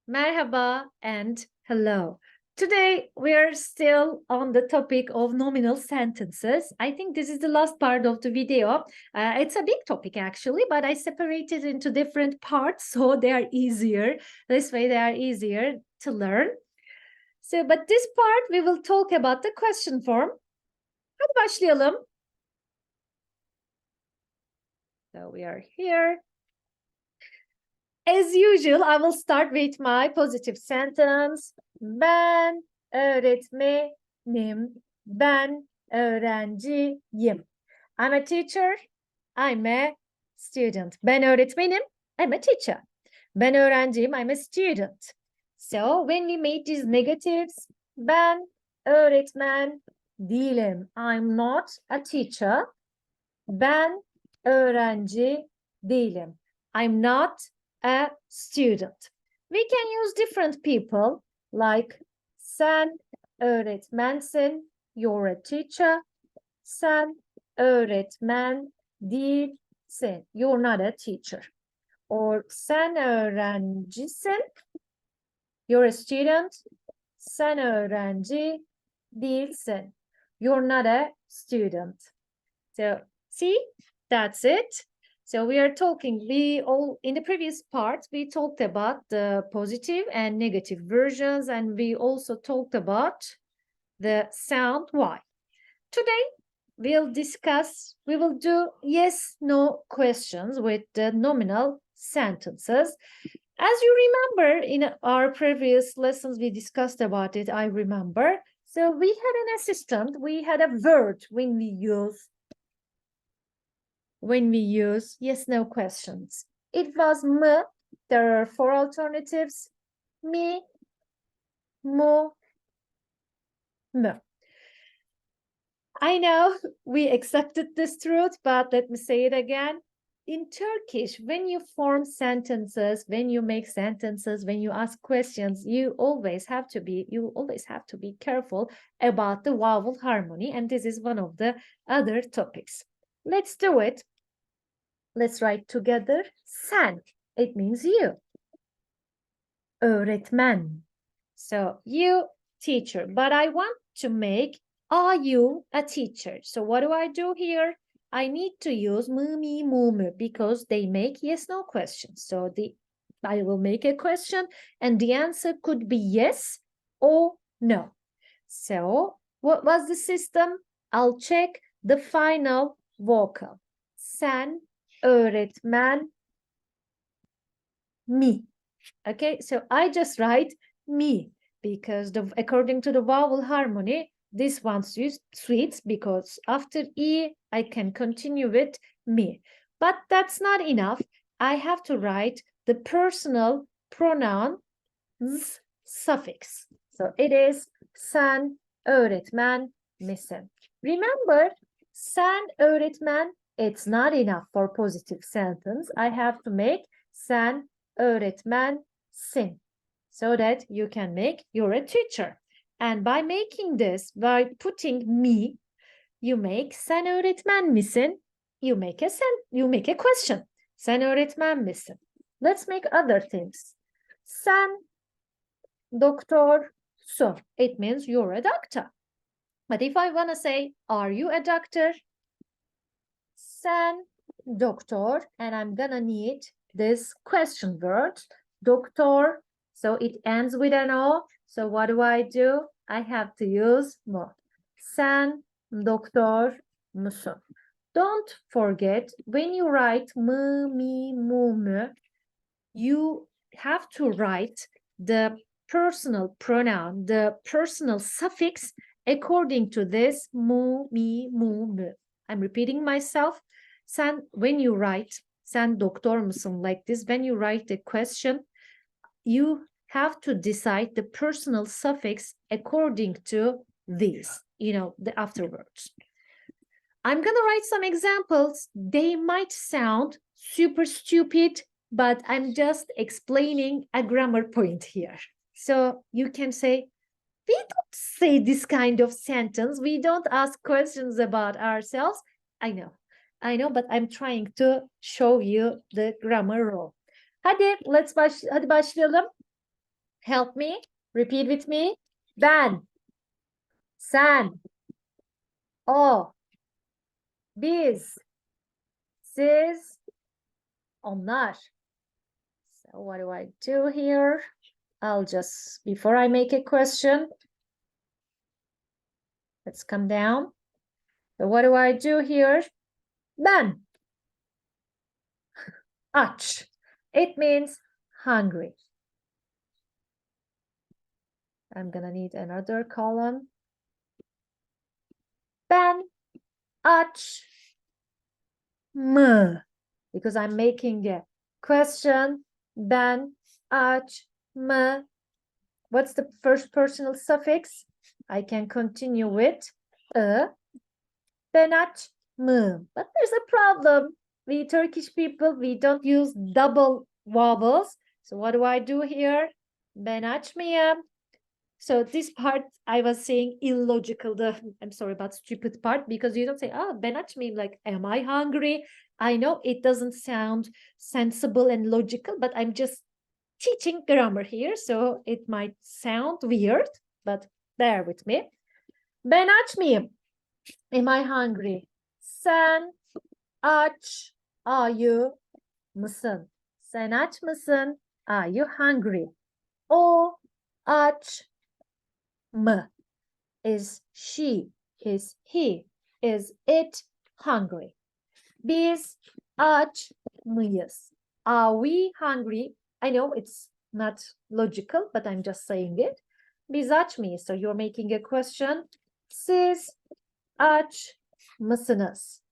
Merhaba and hello. Today we are still on the topic of nominal sentences. I think this is the last part of the video. It's a big topic actually, but I separated into different parts so they are easier. This way they are easier to learn. But this part we will talk about the question form. Hadi başlayalım. So we are here. As usual, I will start with my positive sentence. Ben öğretmenim. Ben öğrenciyim. I'm a teacher. I'm a student. Ben öğretmenim. I'm a teacher. Ben öğrenciyim. I'm a student. So when we make these negatives, ben öğretmen değilim. I'm not a teacher. Ben öğrenci değilim. I'm not a student. We can use different people like sen öğretmensin, you're a teacher. Sen öğretmen değilsin, you're not a teacher. Or sen öğrencisin, you're a student. Sen öğrenci değilsin, you're not a student. So see, that's it. So we are talking, in the previous part, we talked about the positive and negative versions, and we also talked about the sound Y. Today, we will do yes, no questions with the nominal sentences. As you remember, in our previous lessons, we discussed about it, I remember. So we had an assistant, we had a word when we use yes, no questions. It was m. There are 4 alternatives. Mi, mu, m. I know we accepted this truth, but let me say it again. In Turkish, when you form sentences, when you make sentences, when you ask questions, you always have to be careful about the vowel harmony, and this is one of the other topics. Let's do it. Let's write together. Sen, it means you. Öğretmen. So you, teacher. But I want to make, are you a teacher? So what do I do here? I need to use mu, mi, mu, mu because they make yes, no questions. So I will make a question and the answer could be yes or no. So what was the system? I'll check the final vocal. Sen öğretmen mi. Okay, so I just write me because according to the vowel harmony, this one suits because after E, I can continue with me. But that's not enough. I have to write the personal pronoun z suffix. So it is sen öğretmen misin. Remember, sen öğretmen, it's not enough for positive sentence. I have to make sen öğretmensin so that you can make you're a teacher. And by making this, by putting me, you make sen öğretmen misin? You make a question. Sen öğretmen misin? Let's make other things. Sen doktorsun. It means you're a doctor. But if I want to say, are you a doctor? Sen doktor, and I'm gonna need this question word, doktor. So it ends with an O. So what do? I have to use mu. Sen doktor musun? Don't forget, when you write mu, mi, mu, mu, you have to write the personal pronoun, the personal suffix according to this mu, mi, mu, mu. I'm repeating myself. When you write sen doktor musun like this, when you write the question, you have to decide the personal suffix according to these, the afterwards. I'm gonna write some examples. They might sound super stupid, but I'm just explaining a grammar point here. So you can say, we don't say this kind of sentence. We don't ask questions about ourselves. I know, but I'm trying to show you the grammar rule. Hadi başlayalım. Help me. Repeat with me. Ben, sen, o, biz, siz, onlar. So what do I do here? I'll just, before I make a question, let's come down. So what do I do here? Ben, aç. It means hungry. I'm gonna need another column. Ben aç mı? Because I'm making a question. Ben aç mı? What's the first personal suffix? I can continue with ben aç mı? But there's a problem. We Turkish people, we don't use double vowels. So what do I do here? Ben aç mıyım? So this part I was saying illogical. I'm sorry about stupid part, because you don't say, oh, ben aç mıyım? Like, am I hungry? I know it doesn't sound sensible and logical, but I'm just teaching grammar here, so it might sound weird, but bear with me. Ben aç mıyım? Am I hungry? Sen aç mısın? Sen aç mısın? Are you hungry? O aç mı? Is she, is he, is it hungry? Biz aç mıyız? Are we hungry? I know it's not logical, but I'm just saying it. Biz aç mıyız? So you're making a question. Siz aç mısınız?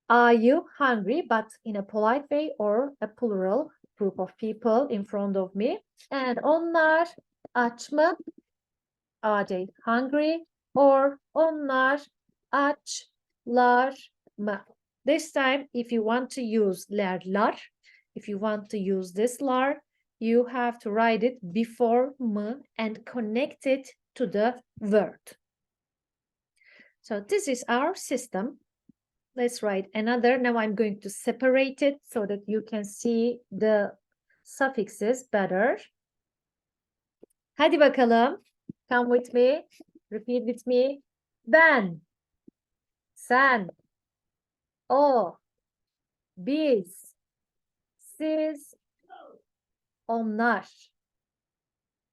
Are you hungry? But in a polite way, or a plural group of people in front of me. And onlar aç mı? Are they hungry? Or onlar açlar mı? This time, if you want to use lar, if you want to use this lar, you have to write it before mı and connect it to the word. So this is our system. Let's write another. Now I'm going to separate it so that you can see the suffixes better. Hadi bakalım. Come with me. Repeat with me. Ben, sen, o, biz, siz, onlar.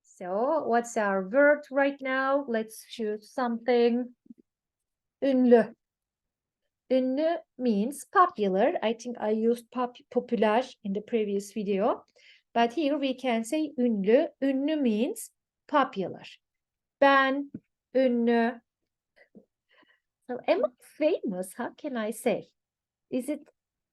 So what's our word right now? Let's choose something. Ünlü. Ünlü means popular. I think I used popular in the previous video. But here we can say ünlü. Ünlü means popular. Ben ünlü. So am I famous? How can I say? Is it,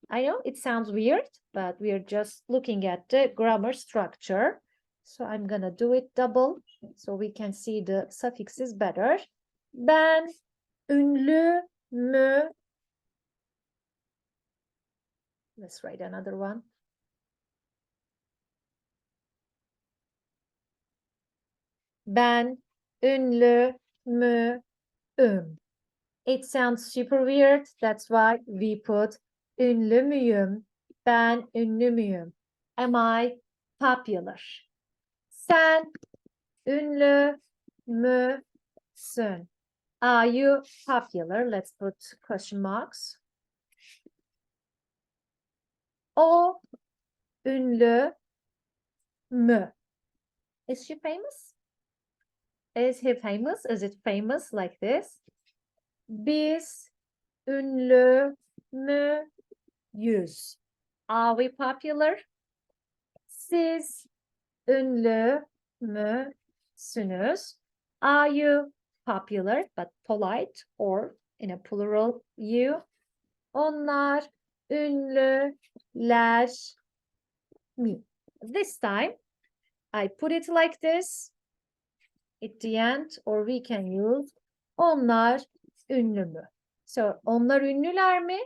I know it sounds weird, but we are just looking at the grammar structure. So I'm gonna do it double so we can see the suffixes better. Ben ünlü mü? Let's write another one. Ben ünlü müyüm? It sounds super weird. That's why we put ünlü müyüm? Ben ünlü müyüm? Am I popular? Sen ünlü müsün? Are you popular? Let's put question marks. O ünlü mü? Is she famous? Is he famous? Is it famous like this? Biz ünlü müyüz? Are we popular? Siz ünlü müsünüz? Are you popular but polite, or in a plural you? Onlar ünlüler mi? This time I put it like this at the end, or we can use onlar ünlü mü? So onlar ünlüler mi?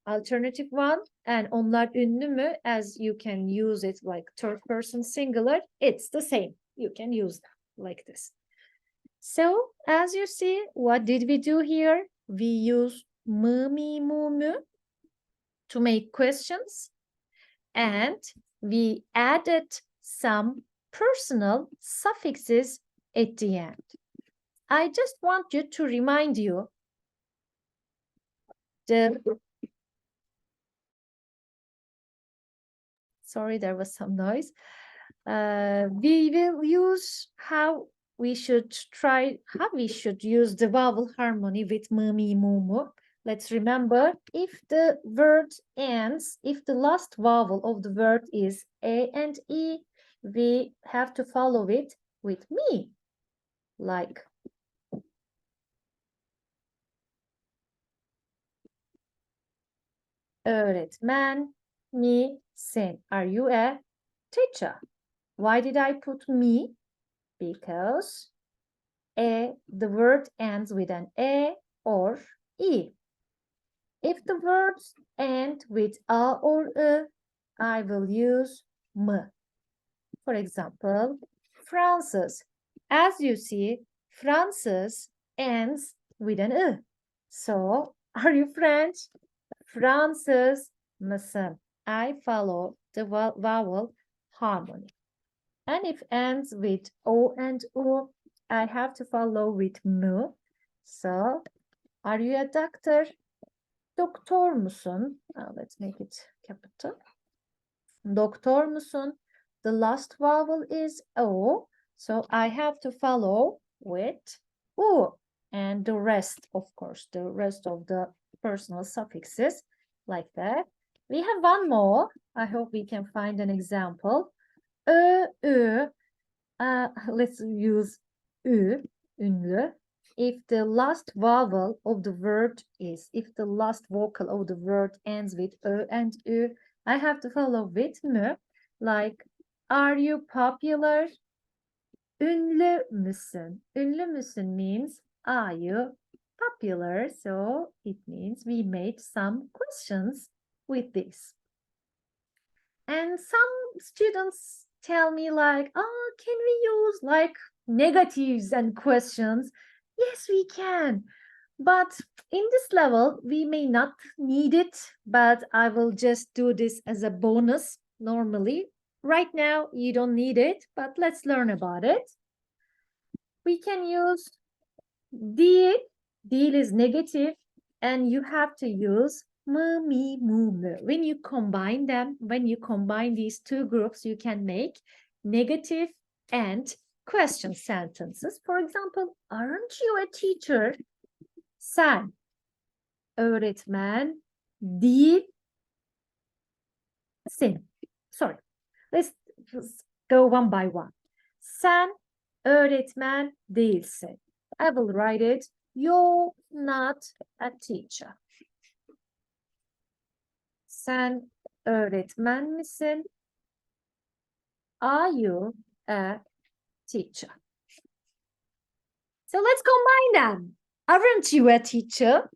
Alternative one, and onlar ünlü mü, as you can use it like third person singular, it's the same. You can use them like this. So as you see, what did we do here? We use mı, mi, mu, mü to make questions, and we added some personal suffixes at the end. I just want you to remind you sorry, there was some noise. We will use how we should use the vowel harmony with m, mi, mu, mu. Let's remember, if the word ends, if the last vowel of the word is a and e, we have to follow it with me, like öğretmen misin? Are you a teacher? Why did I put me? Because the word ends with an e or e. If the words end with a or I will use m. For example, Francis. As you see, Francis ends with an e. So, are you French? Fransız mısın? I follow the vowel harmony. And if ends with o and u, I have to follow with mu. So, are you a doctor? Doktor musun? Let's make it capital. Doktor musun? The last vowel is o, so I have to follow with u. And the rest, of course, the rest of the personal suffixes, like that. We have one more. I hope we can find an example. Let's use ü, ünlü. If the last vowel of the word if the last vocal of the word ends with ö and ü, I have to follow with mü. Like, are you popular? Ünlü müsün? Ünlü müsün means, are you popular? So it means we made some questions with this. And some students tell me like, oh, can we use like negatives and questions? Yes, we can. But in this level, we may not need it, but I will just do this as a bonus normally. Right now, you don't need it, but let's learn about it. We can use deal. Deal is negative, and you have to use mu, mi, mu, mu. When you combine them, when you combine these two groups, you can make negative and question sentences. For example, aren't you a teacher? Sen öğretmen değilsin. Sorry, let's go one by one. Sen öğretmen değilsin. I will write it. You're not a teacher. Sen öğretmen misin? Are you a teacher? So let's combine them. Aren't you a teacher?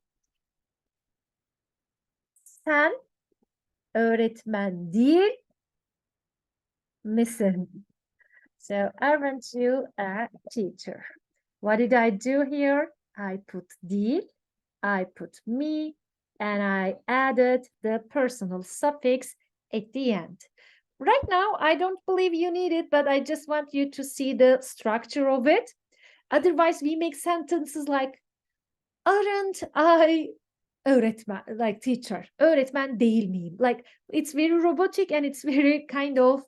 Sen öğretmen değil misin? So aren't you a teacher? What did I do here? I put değil, I put me, and I added the personal suffix at the end. Right now, I don't believe you need it, but I just want you to see the structure of it. Otherwise, we make sentences like, aren't I öğretmen, like teacher, öğretmen değil miyim? Like, it's very robotic and it's very kind of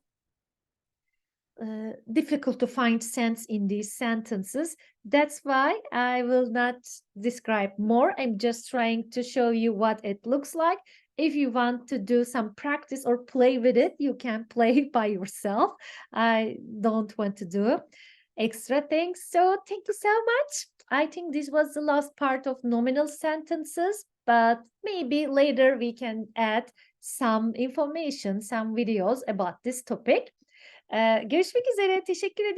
difficult to find sense in these sentences. That's why I will not describe more. I'm just trying to show you what it looks like. If you want to do some practice or play with it, you can play by yourself. I don't want to do extra things. So thank you so much. I think this was the last part of nominal sentences, but maybe later we can add some information, some videos about this topic. Görüşmek üzere. Teşekkür ederim.